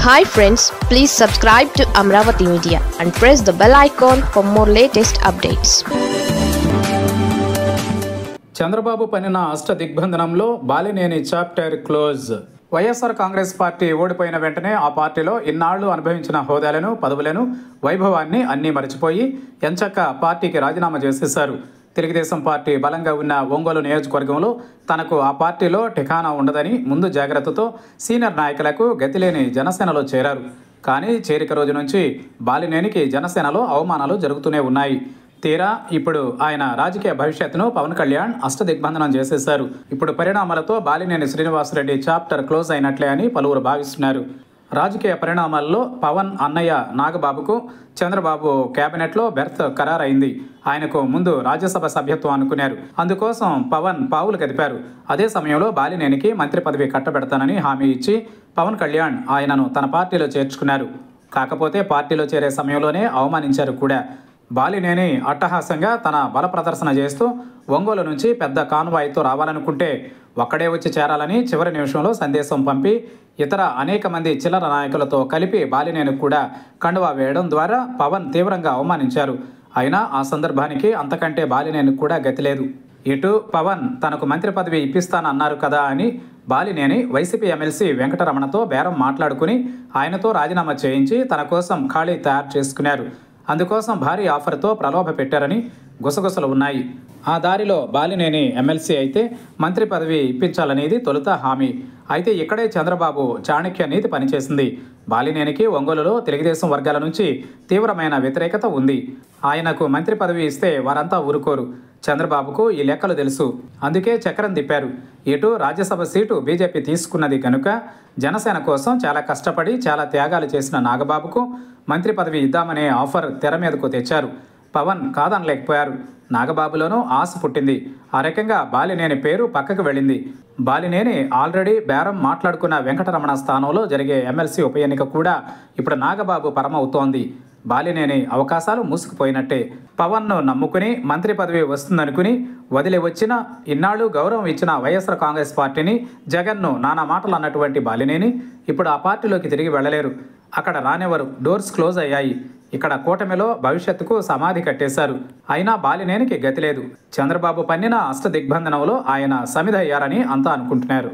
Hi friends, please subscribe to Amravati Media and press the bell icon for more latest updates. Chandrababu పనిన అష్ట దిగ్బంధనంలో Balineni chapter close. YSR Congress party ఓడిపోయిన వెంటనే ఆ పార్టీలో ఇన్నాళ్లు అనుభవించిన హోదాలను, పదవులను, వైభవాన్ని అన్నీ మరిచిపోయి ఎంచక్కా పార్టీకి రాజీనామా చేసేశారు. తెలుగుదేశం పార్టీ బలంగా ఉన్న ఒంగోలు నియోజకవర్గంలో తనకు ఆ పార్టీలో ఠికానా ఉండదని ముందు జాగ్రత్తతో సీనియర్ నాయకులకు గతిలేని జనసేనలో చేరారు. కానీ చేరిక రోజు నుంచి బాలినేనికి జనసేనలో అవమానాలు జరుగుతూనే ఉన్నాయి. తీరా ఇప్పుడు ఆయన రాజకీయ భవిష్యత్తును పవన్ కళ్యాణ్ అష్టదిగ్బంధనం చేసేశారు. ఇప్పుడు పరిణామాలతో బాలినేని శ్రీనివాసరెడ్డి చాప్టర్ క్లోజ్ అయినట్లే అని పలువురు భావిస్తున్నారు. రాజకీయ పరిణామాల్లో పవన్ అన్నయ్య నాగబాబుకు చంద్రబాబు కేబినెట్లో బెర్త్ ఖరారైంది. ఆయనకు ముందు రాజ్యసభ సభ్యత్వం అనుకున్నారు. అందుకోసం పవన్ పావులు కదిపారు. అదే సమయంలో బాలినేనికి మంత్రి పదవి కట్టబెడతానని హామీ ఇచ్చి పవన్ కళ్యాణ్ ఆయనను తన పార్టీలో చేర్చుకున్నారు. కాకపోతే పార్టీలో చేరే సమయంలోనే అవమానించారు కూడా. బాలినేని అట్టహాసంగా తన బల ప్రదర్శన చేస్తూ ఒంగోలు నుంచి పెద్ద కాన్వాయ్తో రావాలనుకుంటే ఒక్కడే వచ్చి చేరాలని చివరి నిమిషంలో సందేశం పంపి ఇతర అనేక మంది చిల్లర నాయకులతో కలిపి బాలినేని కూడా కండువా వేయడం ద్వారా పవన్ తీవ్రంగా అవమానించారు. అయినా ఆ సందర్భానికి అంతకంటే బాలినేని కూడా గతిలేదు. ఇటు పవన్ తనకు మంత్రి పదవి ఇప్పిస్తానన్నారు కదా అని బాలినేని వైసీపీ ఎమ్మెల్సీ వెంకటరమణతో బేరం మాట్లాడుకుని ఆయనతో రాజీనామా చేయించి తన కోసం ఖాళీ తయారు చేసుకున్నారు. అందుకోసం భారీ ఆఫర్తో ప్రలోభ పెట్టారని గుసగుసలు ఉన్నాయి. ఆ దారిలో బాలినేని ఎమ్మెల్సీ అయితే మంత్రి పదవి ఇప్పించాలనేది తొలుత హామీ. అయితే ఇక్కడే చంద్రబాబు చాణక్య నీతి పనిచేసింది. బాలినేనికి ఒంగోలులో తెలుగుదేశం వర్గాల నుంచి తీవ్రమైన వ్యతిరేకత ఉంది. ఆయనకు మంత్రి పదవి ఇస్తే వారంతా ఊరుకోరు. చంద్రబాబుకు ఈ లెక్కలు తెలుసు. అందుకే చక్రం తిప్పారు. ఇటు రాజ్యసభ సీటు బీజేపీ తీసుకున్నది కనుక జనసేన కోసం చాలా కష్టపడి చాలా త్యాగాలు చేసిన నాగబాబుకు మంత్రి పదవి ఇద్దామనే ఆఫర్ తెర మీదకు తెచ్చారు. పవన్ కాదనలేకపోయారు. నాగబాబులోనూ ఆశ పుట్టింది. ఆ రకంగా బాలినేని పేరు పక్కకు వెళ్ళింది. బాలినేని ఆల్రెడీ బేరం మాట్లాడుకున్న వెంకటరమణ స్థానంలో జరిగే ఎమ్మెల్సీ ఉప ఎన్నిక కూడా ఇప్పుడు నాగబాబు పరమవుతోంది. బాలినేని అవకాశాలు మూసుకుపోయినట్టే. పవన్ను నమ్ముకుని మంత్రి పదవి వస్తుందనుకుని వదిలి వచ్చిన ఇన్నాళ్ళు గౌరవం ఇచ్చిన వైఎస్ఆర్ కాంగ్రెస్ పార్టీని, జగన్ను నానా మాటలు అన్నటువంటి బాలినేని ఇప్పుడు ఆ పార్టీలోకి తిరిగి వెళ్ళలేరు. అక్కడ రానివ్వరు. డోర్స్ క్లోజ్ అయ్యాయి. ఇక్కడ కూటమిలో భవిష్యత్తుకు సమాధి కట్టేశారు. అయినా బాలినేనికి గతి లేదు. చంద్రబాబు పన్నిన అష్ట దిగ్బంధనంలో ఆయన సమిధయ్యారని అంతా అనుకుంటున్నారు.